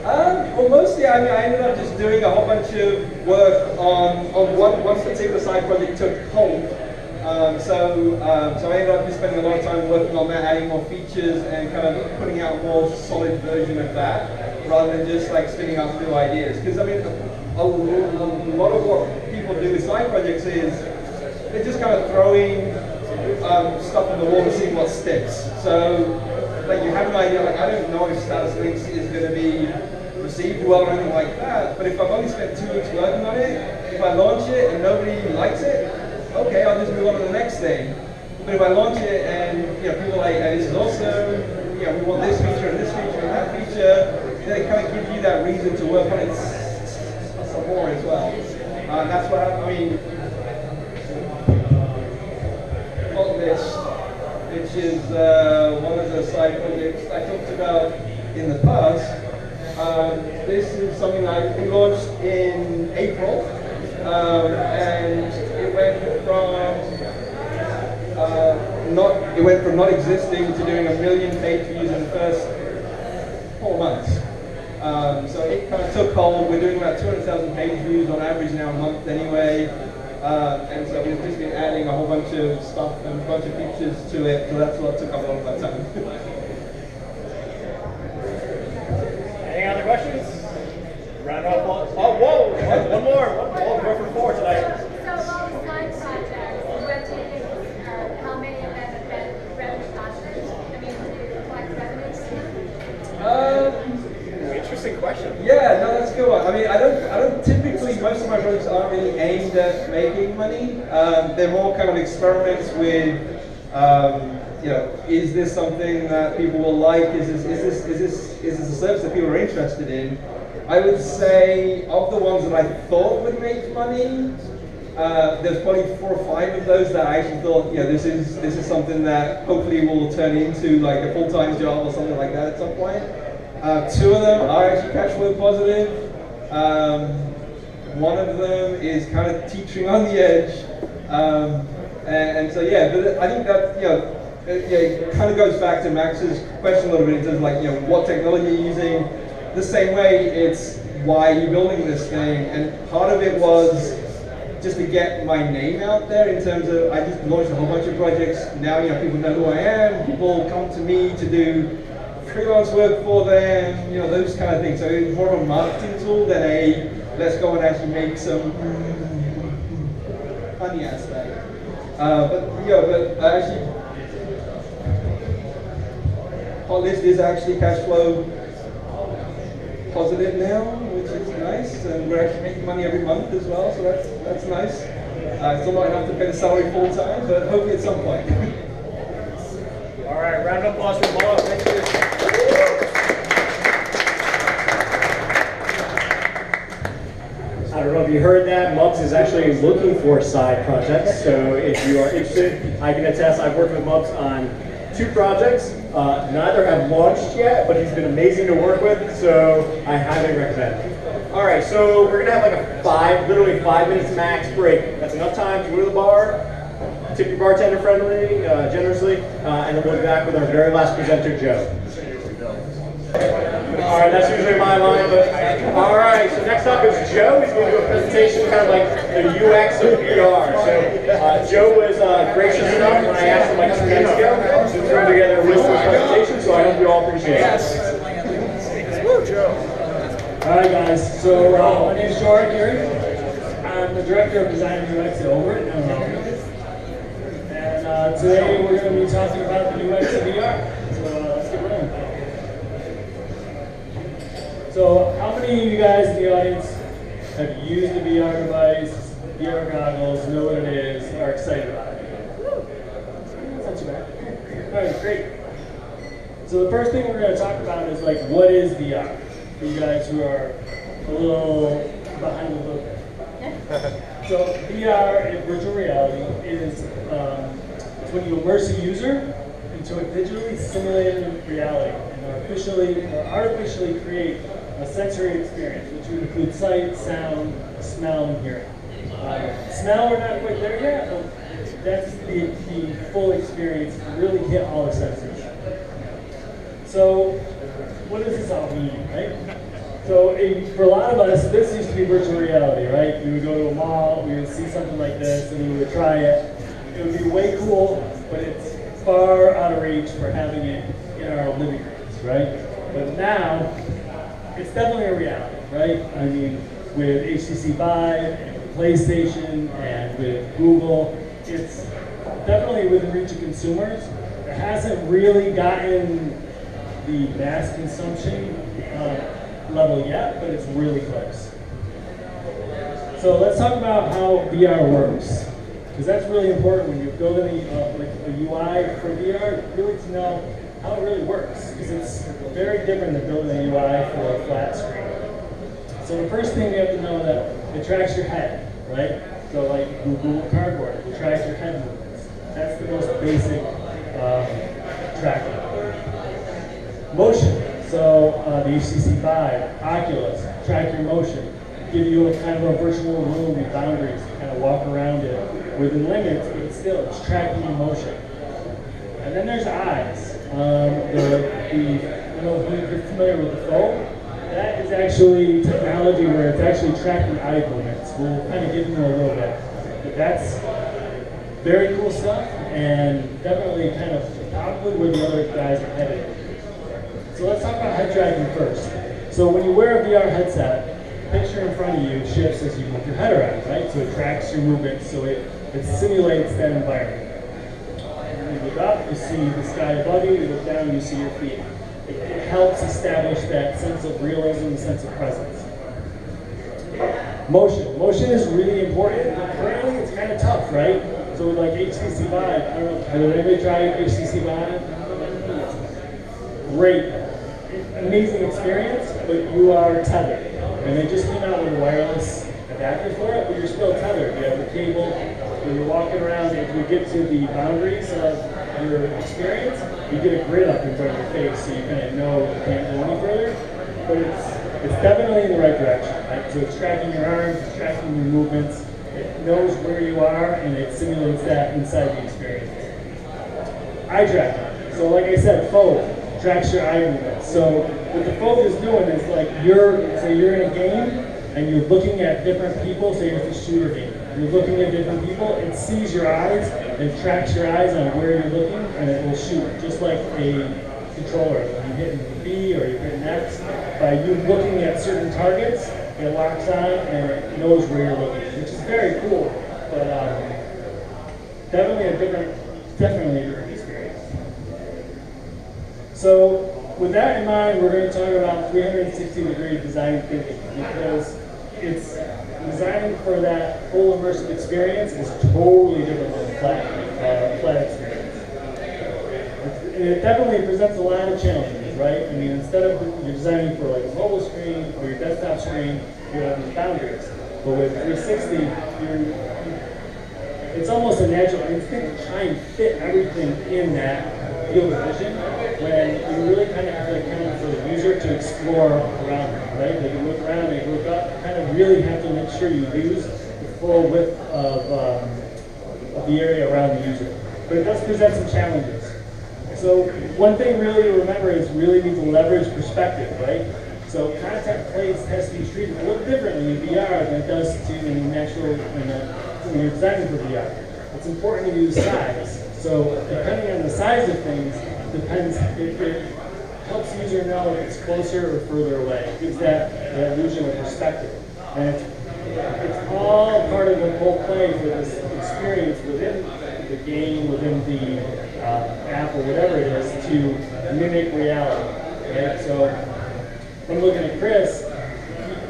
Well, mostly, I ended up just doing a whole bunch of work on one particular side project took hold. So I ended up just spending a lot of time working on that, adding more features and kind of putting out a more solid version of that, rather than just like spinning out new ideas. Because I mean, a lot of what people do with side projects is they're just kind of throwing stuff on the wall and seeing what sticks. So like you have an idea, like I don't know if status links is going to be received well or anything like that, but if I've only spent 2 weeks working on it, if I launch it and nobody likes it, okay, I'll just move on to the next thing. But if I launch it and people are like, hey, this is awesome, we want this feature and this feature and that feature, then it kind of gives you that reason to work on it some more as well. That's what I mean. On this, which is one of the side projects I talked about in the past. This is something that we launched in April, and it went from not existing to doing 1 million page views in the first 4 months. So it kind of took hold. We're doing about 200,000 page views on average now a month anyway. And so we've just been adding a whole bunch of stuff and a bunch of features to it, so that's what took up a lot of my time. Any other questions? Round off. Oh, whoa! Yeah, no, that's a good one. I mean, I don't typically, most of my projects aren't really aimed at making money. They're more kind of experiments with, you know, is this something that people will like? Is this a service that people are interested in? I would say of the ones that I thought would make money, there's probably 4 or 5 of those that I actually thought, yeah, this is something that hopefully will turn into like a full-time job or something like that at some point. 2 of them are actually cash flow positive. One of them is kind of teetering on the edge. And so yeah, but I think that, you know, it kind of goes back to Max's question a little bit in terms of like, you know, what technology you're using. The same way, it's why are you building this thing? And part of it was just to get my name out there in terms of, I just launched a whole bunch of projects. Now, you know, people know who I am. People come to me to do freelance work for them, you know, those kind of things. So it's more of a marketing tool than a, let's go and actually make some funny aspect. But actually, Hotlist is actually cash flow positive now, which is nice, and we're actually making money every month as well, so that's nice. Still not enough to pay the salary full time, but hopefully at some point. All right, round of applause for Mubs. Thank you. I don't know if you heard that, Mubs is actually looking for side projects, so if you are interested, I can attest I've worked with Mubs on 2 projects. Neither have launched yet, but he's been amazing to work with, so I highly recommend it. All right, so we're gonna have like a literally 5 minutes max break. That's enough time to go to the bar, tip your bartender friendly, generously, and then we'll be back with our very last presenter, Joe. All right, that's usually my line, but all right, so next up is Joe. He's going to do a presentation kind of like the UX of VR. So Joe was gracious enough when I asked him like 2 minutes ago to throw together a list of presentation, so I hope you all appreciate it. Woo, Joe. All right, guys, so my name is Joe Arcuri. I'm the Director of Design and UX at over at And today we're going to be talking about the UX of VR. So let's get rolling. So how many of you guys in the audience have used a VR device, VR goggles, know what it is, are excited about it? That's not too bad. All right, great. So the first thing we're going to talk about is like, what is VR? For you guys who are a little behind the loop. So VR, virtual reality, is when you immerse a user into a digitally simulated reality and artificially create a sensory experience, which would include sight, sound, smell, and hearing. Smell, we're not quite there yet, but that's the full experience to really hit all the senses. So, what does this all mean, right? So, for a lot of us, this used to be virtual reality, right? We would go to a mall, we would see something like this, and we would try it. It would be way cool, but it's far out of reach for having it in our living rooms, right? But now, it's definitely a reality, right? I mean, with HTC Vive and PlayStation and with Google, it's definitely within reach of consumers. It hasn't really gotten the mass consumption level yet, but it's really close. So let's talk about how VR works, because that's really important when you're building a UI for VR, really to know how it really works, because it's very different than building a UI for a flat screen. So the first thing you have to know that it tracks your head, right? So like Google Cardboard, it tracks your head movements. That's the most basic tracking. Motion. So the HTC Vive, Oculus, track your motion. Give you a kind of a virtual room with boundaries to kind of walk around it within limits, but still it's tracking your motion. And then there's eyes. If you're familiar with the phone, that is actually technology where it's actually tracking eye movements. We'll kind of get into a little bit. But that's very cool stuff, and definitely kind of probably where the other guys are headed. So let's talk about head tracking first. So when you wear a VR headset, the picture in front of you shifts as you move your head around, right? So it tracks your movements, so it simulates that environment. You look up, you see the sky above you. You look down, you see your feet. it helps establish that sense of realism, sense of presence. Motion is really important. Currently, it's kind of tough, right? So with like HTC Vive, I don't know, has anybody tried HTC Vive? Great, amazing experience, but you are tethered. And they just came out with a wireless adapter for it, but you're still tethered. You have the cable, when you're walking around, if you get to the boundaries of your experience, you get a grid up in front of your face, so you kind of know you can't go any further. But it's definitely in the right direction, right? So it's tracking your arms, it's tracking your movements, it knows where you are, and it simulates that inside the experience. Eye tracking. So like I said, Fold tracks your eye movements. So what the Fold is doing is like you're in a game, and you're looking at different people, say it's a shooter game. You're looking at different people, it sees your eyes, and tracks your eyes on where you're looking, and it will shoot, just like a controller. When you hit B or you hit X, by you looking at certain targets, it locks on and it knows where you're looking, which is very cool, but definitely a different experience. So with that in mind, we're going to talk about 360-degree design thinking, because it's designing for that full immersive experience is totally different than flat experience. It definitely presents a lot of challenges, right? I mean, instead of you're designing for like a mobile screen or your desktop screen, you have these boundaries. But with 360, it's almost a natural instinct to try and fit everything in that field of vision, when you really kind of have to account for the user to explore around them, right? They can look around, they look up, you kind of really have to make sure you use the full width of the area around the user. But it does present some challenges. So one thing really to remember is really need to leverage perspective, right? So content plays has to be treated a little differently in VR than it does in natural when you're designing for VR. It's important to use size. So depending on the size of things, it helps the user know if it's closer or further away. It gives that illusion of perspective. And it's all part of the whole play for this experience within the game, within the app or whatever it is, to mimic reality, right? So if I'm looking at Chris,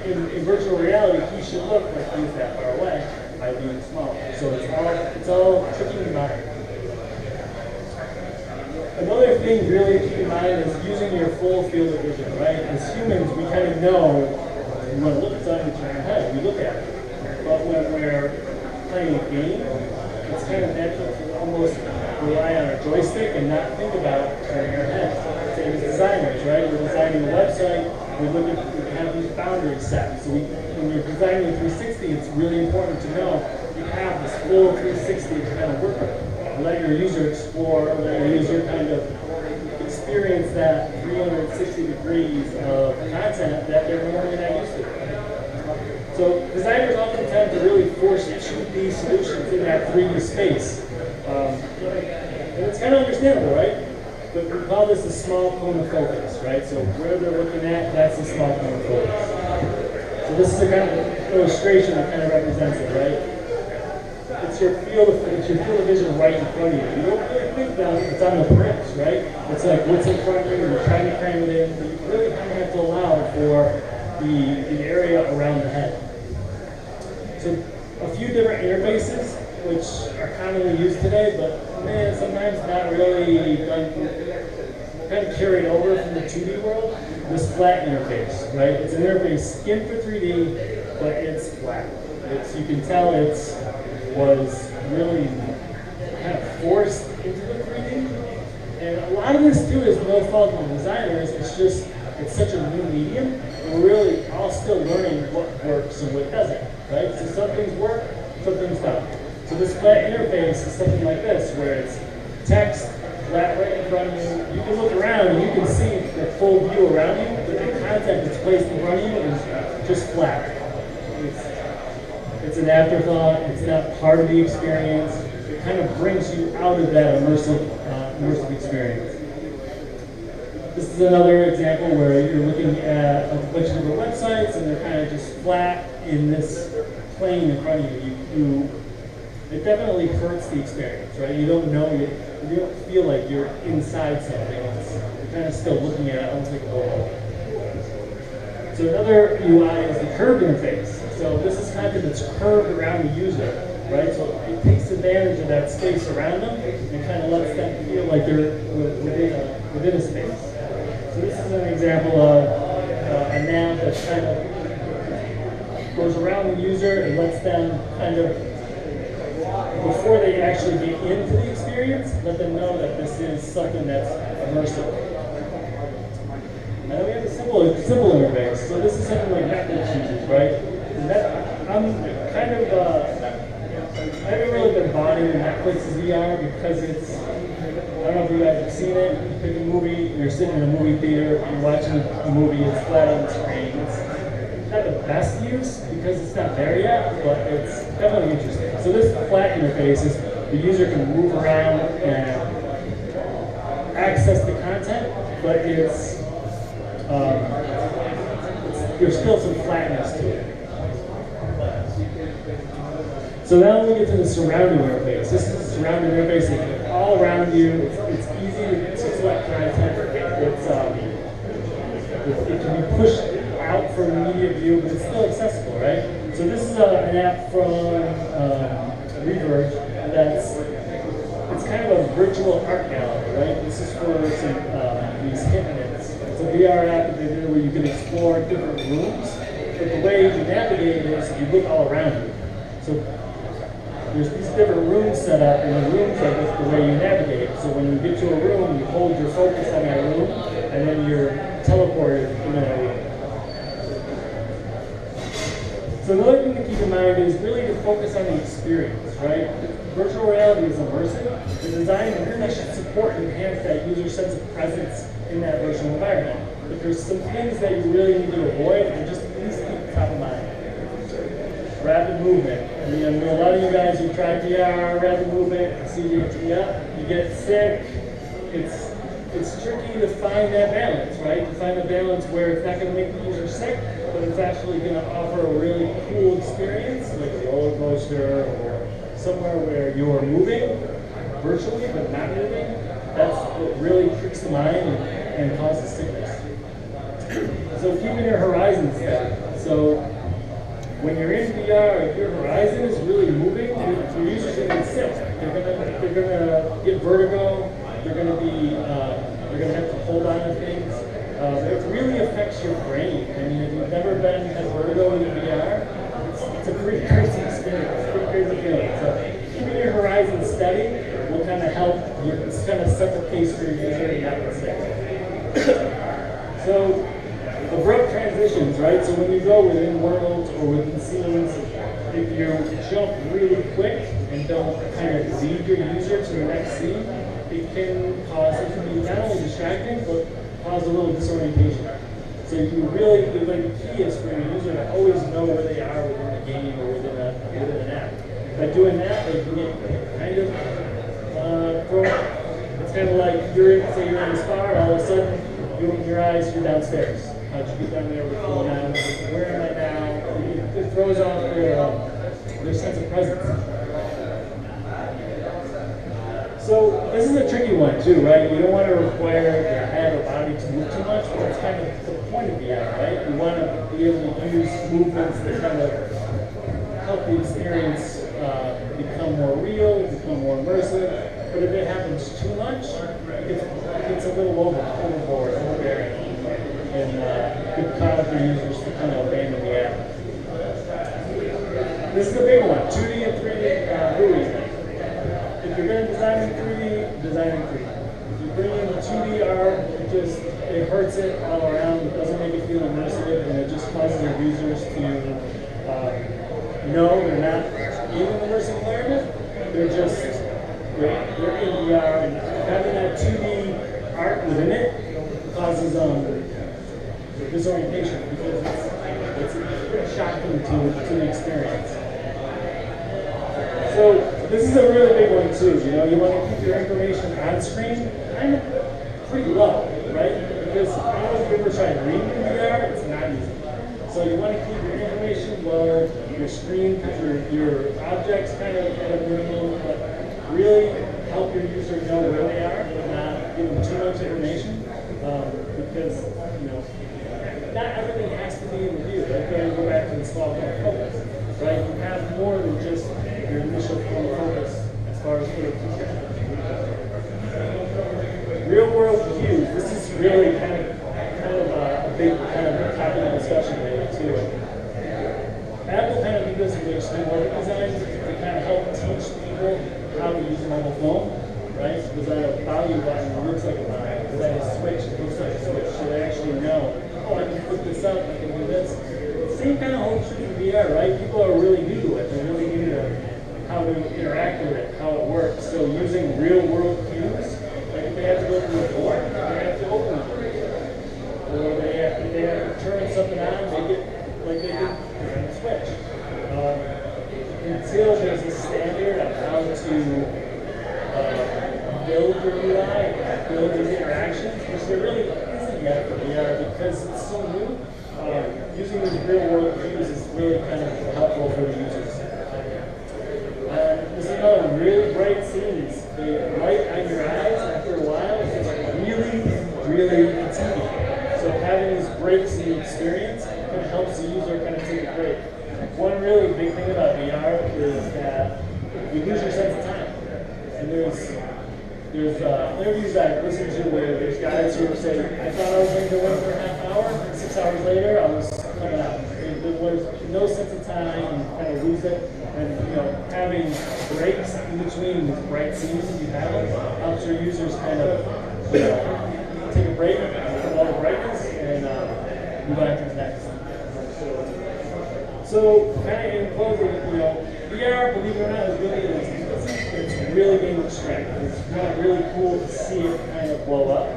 in virtual reality, he should look like he's that far away by being small. So it's all tricking the mind. Another thing really to keep in mind is using your full field of vision, right? As humans, we kind of know we want to look at something, we turn our head, we look at it. But when we're playing a game, it's kind of natural to almost rely on our joystick and not think about turning our head. Same as designers, right? We're designing a website, we have these boundaries set. So when you're designing a 360, it's really important to know you have this full 360 to kind of work with. Let your user explore, let your user kind of experience that 360 degrees of content that they're normally not used to. So designers often tend to really force shoot these solutions in that 3D space. And it's kind of understandable, right? But we call this a small cone of focus, right? So where they're looking at, that's a small cone of focus. So this is a kind of illustration that kind of represents it, right? It's your field of vision right in front of you. You don't really think that it's on the prints, right? It's like what's in front of you, you're trying to cram it in, but you really kind of have to allow for the area around the head. So a few different interfaces, which are commonly used today, but man, sometimes not really done, kind of carried over from the 2D world. This flat interface, right? It's an interface skinned for 3D, but it's flat. You can tell was really kind of forced into the 3D. And a lot of this too is no fault of the designers, it's such a new medium, and we're really all still learning what works and what doesn't, right? So some things work, some things don't. So this flat interface is something like this, where it's text, flat right in front of you. You can look around and you can see the full view around you, but the content that's placed in front of you is just flat. It's an afterthought, it's not part of the experience. It kind of brings you out of that immersive experience. This is another example where you're looking at a bunch of different websites and they're kind of just flat in this plane in front of you. It definitely hurts the experience, right? You don't know, you don't feel like you're inside something. It kind of still looking at it. I don't think about it. So another UI is the curved interface. So this is content that's curved around the user, right? So it takes advantage of that space around them and kind of lets them feel like they're within a space. So this is an example of a nav that kind of goes around the user and lets them kind of, before they actually get into the experience, let them know that this is something that's immersive. And then we have a simple interface. So this is something like Netflix uses, right? I haven't really been buying Netflix's VR because it's, I don't know if you guys have seen it. You pick a movie, you're sitting in a movie theater, you're watching a movie, it's flat on the screen. It's not the best use because it's not there yet, but it's definitely interesting. So this flat interface is the user can move around and access the content, but there's still some flatness to it. So now we get to the surrounding interface. This is the surrounding interface. It's all around you. It's easy to select content. It can be pushed out from immediate view, but it's still accessible, right? So this is an app from Reverge it's kind of a virtual art gallery, right? This is for some these hit minutes. It's a VR app that they did where you can explore different rooms, but the way you navigate is you look all around you. So there's these different rooms set up, and the rooms are just the way you navigate. So when you get to a room, you hold your focus on that room, and then you're teleported in that room. So another thing to keep in mind is really to focus on the experience, right? Virtual reality is immersive. The design and internet should support and enhance that user sense of presence in that virtual environment. But there's some things that you really need to avoid and just at least keep top of mind. Rapid movement. I mean, I know a lot of you guys who tried VR, rapid movement, CJT, you get sick. It's tricky to find that balance, right? To find the balance where it's not going to make the user sick, but it's actually going to offer a really cool experience, like a roller coaster or somewhere where you're moving virtually but not moving. That's what really tricks the mind and causes sickness. So keeping your horizons set. So when you're in VR, if your horizon is really moving, your users are going to get sick. They're gonna get vertigo. They're gonna have to hold on to things. It really affects your brain. I mean, if you've never had vertigo in VR, it's a pretty crazy experience, pretty crazy feeling. So keeping your horizon steady will kind of help you kind of set the pace for your user and not get sick. So abrupt transitions, right? So when you go within worlds or within scenes, if you jump really quick and don't kind of lead your user to the next scene, it can be not only distracting, but cause a little disorientation. So you really, the key is for your user to always know where they are within the game or within an app. By doing that, they can get kind of thrown. It's kind of like say you're in the spa, and all of a sudden you open your eyes, you're downstairs. How'd you get down there? What's going on? Where am I now? It throws off their sense of presence. So this is a tricky one too, right? You don't want to require your head or body to move too much, but that's kind of the point of VR, right? You want to be able to use movements that kind of help the experience become more real, become more immersive. But if it happens too much, it's a little overboard, overbearing, and could cause your users to kind of abandon the app. This is a big one: 2D and 3D GUI. If you're going to design in 3D, design in 3D. If you bring in 2D art, it hurts it all around. It doesn't make it feel immersive, and it just causes your users to know they're not in an immersive environment. They're in VR, and having that 2D art within it causes disorientation because it's pretty shocking to the experience. So this is a really big one too. You want to keep your information on screen kind of pretty low, right? Because I don't know if you ever tried reading in VR, it's not easy. So you want to keep your information low, your screen, your objects kind of at a minimum, but really help your user know where they are, but not give them too much information. because, you know, not everything has to be in the view. Like, go back to the small form focus, right? You have more than just your initial form focus as far as putting features. Real world cues. This is really kind of a big kind of topic of discussion later too. Apple kind of does their schematic design to kind of help teach people how to use a mobile phone, right? Was that a value button that looks like a value? Was that a switch that looks like a switch? So they actually know, oh, I can put this up, I can do this. Same kind of holds true in VR, right? People are really new to it. They're really new to how to interact with it, how it works. So using real world cues, like if they have to go through a door, they have to open the door. Or they have to turn something on, make it like they did turn a switch. Until there's a standard on how to build your UI, build these interactions, which there really isn't yet for VR because it's so new. Using these real world cues is really kind of helpful for the users. This is another really bright scenes. The light on your eyes after a while is really intimidating. So having these breaks in the experience kind of helps the user kind of take a break. One really big thing about VR is that you lose your sense of time. And there's interviews that I listen to where there's guys who say, I thought I was going to go in for a half hour, and 6 hours later I was coming out. There was no sense of time, you kind of lose it. And you know, having breaks in between these bright scenes that you have helps your users kind of take a break from all the brightness and move on to the next. So kind of in closing, you know, VR, believe it or not, is really gaining strength. It's really cool to see it kind of blow up.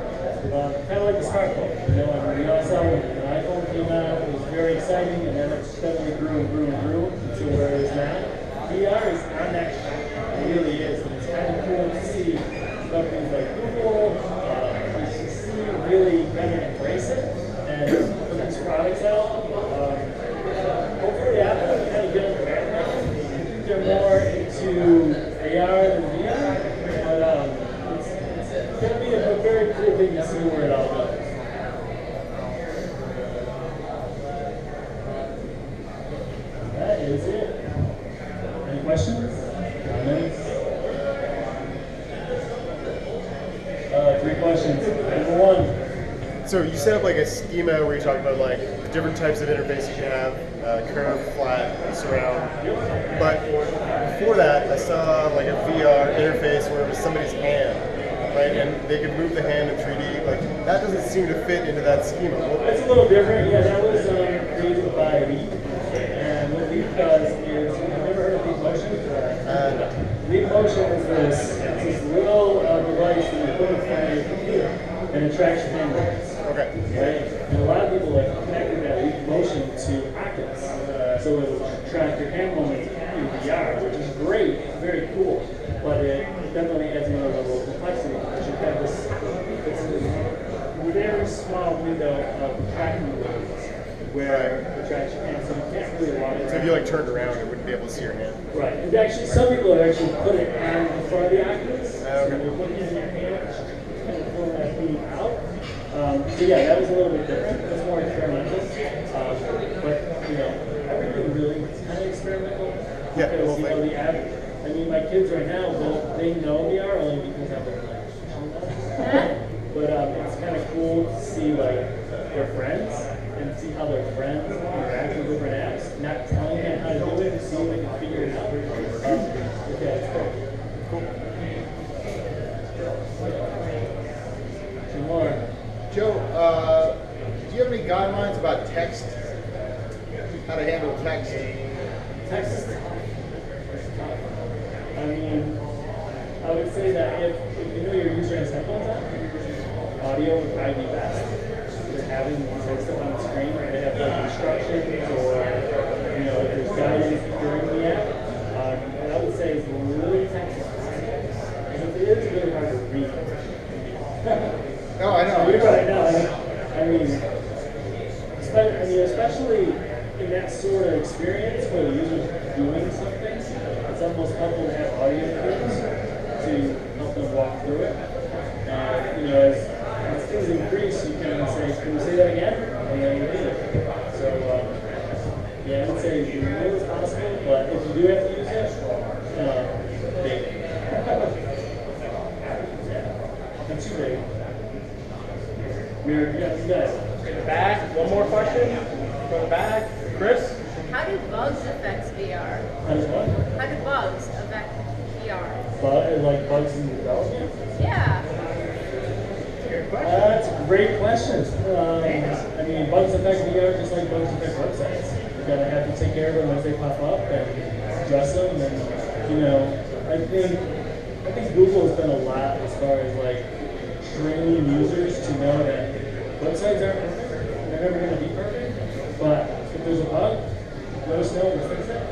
Kind of like the smartphone. You know, I mean, we all saw when the iPhone came out, it was very exciting, and then it steadily grew and grew and grew until where it is now. VR is on that track. It really is. And it's kind of cool to see companies like Google, HTC really kind of embrace it and put these products out. Hopefully Apple can kind of get on the background. I think they're more into AR than VR, but it's going to be a very cool thing to see where it all goes. That is it. Any questions? Comments? 3 questions. Number 1. So you set up like a schema where you talk about like the different types of interfaces you have, curve, flat, surround. But before that, I saw like a VR interface where it was somebody's hand, right? And they could move the hand in 3D. Like that doesn't seem to fit into that schema. It's a little different. Yeah, that was created by Leap. And what Leap does is, have you ever heard of Leap Motion? No. Leap Motion is this little device that you put in front of your computer and it tracks your hand movements. Okay. Right? And a lot of people have connected that Leap Motion to Oculus. So it will track your hand movements in VR, which is great. It's very cool. But it definitely adds another level of complexity because you have this very small window of tracking movements where it tracks your hand. So you can't really walk around. So if you like turned around, it wouldn't be able to see your hand. Right. And actually, some people have actually put it on in front of the Oculus. So Okay. you're looking at your hand, kind of pulling that beam out. So yeah, that was a little bit different. It's more experimental. But you know, everything really is kind of experimental. Yeah, Because the whole you know, thing. I mean, my kids right now, they know VR only because I've been like, but it's kind of cool to see like their friends and see how their friends interact with different apps, not telling them how to do it, and see if they can figure it out. Yeah, it's cool. Some more. Joe, do you have any guidelines about text? How to handle text? Text. I mean, I would say that if you know your user has headphones on, audio would probably be best. Just having these stuff on the screen, right? They have like instructions or you know if there's guidance during the app. What I would say is really text. And it is really hard to read. No, I know. You're right now. I mean, especially in that sort of experience where the user's doing something, it's almost helpful to have audio cues to help them walk through it. You know, it's things increase, you can say, can we say that again? And then you leave it. So, yeah, I would say as little as possible, but if you do have to use it, big. Yeah, not too big. Yeah, you guys. In the back, one more question from the back. Chris? How do bugs affect VR? How does what? How do bugs affect VR? Like bugs in development? Yeah. That's a great question. I mean, bugs affect VR just like bugs affect websites. You gotta have to take care of them as they pop up and address them. And you know, I think Google has done a lot as far as like training users to know that websites aren't perfect. They're never going to be perfect. But if there's a bug, let us know. We'll fix it.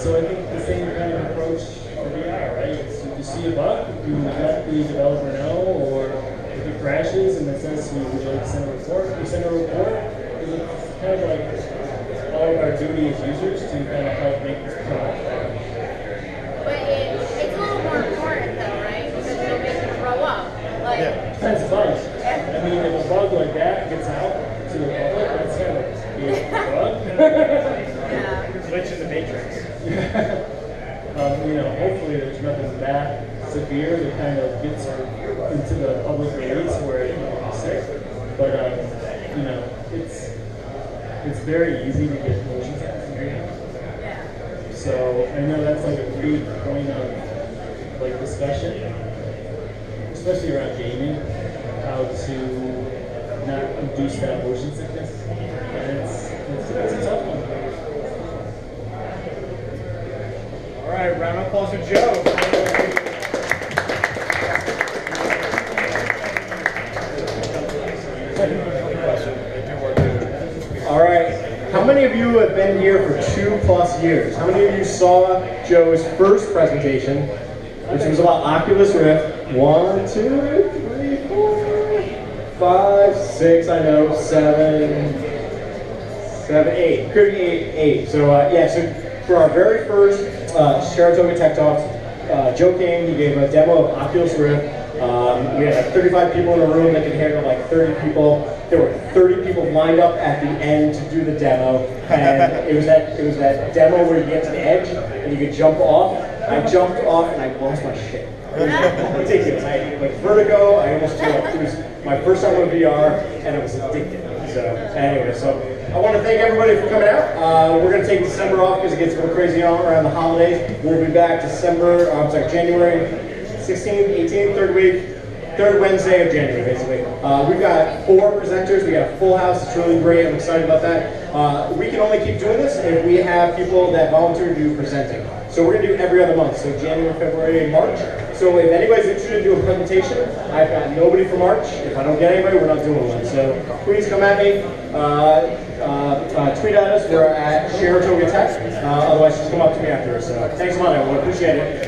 So I think the same kind of approach for VR, right? It's if you see a bug, you let the developer know, or if it crashes and it says, would you like to send a report? We send a report. It's kind of like all of our duty as users to kind of help make this product better. But it's a little more important though, right? Because it'll make you grow up. Like, Depends on bugs. I mean, if a bug like that gets out to the public, that's kind of a big bug. yeah. Glitch in the matrix. You know, hopefully there's nothing that severe that kind of gets into the public release where it can be sick. But you know, it's very easy to get motion sickness. Yeah. So I know that's like a big point of like discussion, especially around gaming, how to not induce that motion sickness. And it's a tough one. All right, round of applause for Joe. All right. How many of you have been here for 2+ years? How many of you saw Joe's first presentation, which was about Oculus Rift? 1, 2, 3, 4, 5, 6, I know, 7, 8. Could be 8. So yeah, so for our very first Sharatoga TechTalks, Joe came, he gave a demo of Oculus Rift. We had like 35 people in a room that could handle like 30 people. There were 30 people lined up at the end to do the demo, and it was that demo where you get to the edge and you could jump off. I jumped off and I lost my shit. Ridiculous. I had like vertigo. I almost threw up. It was my first time on VR, and I was addicted. So anyway, so I want to thank everybody for coming out. We're going to take December off because it gets a little crazy around the holidays. We'll be back January 16th, 18th, third Wednesday of January, basically. We've got 4 presenters. We got a full house. It's really great. I'm excited about that. We can only keep doing this if we have people that volunteer to do presenting. So we're going to do every other month, so January, February, and March. So if anybody's interested in doing a presentation, I've got nobody for March. If I don't get anybody, we're not doing one. So please come at me. Tweet at us. We're at Sharatoga Tech. Otherwise, just come up to me afterwards. So thanks a lot, everyone. Appreciate it.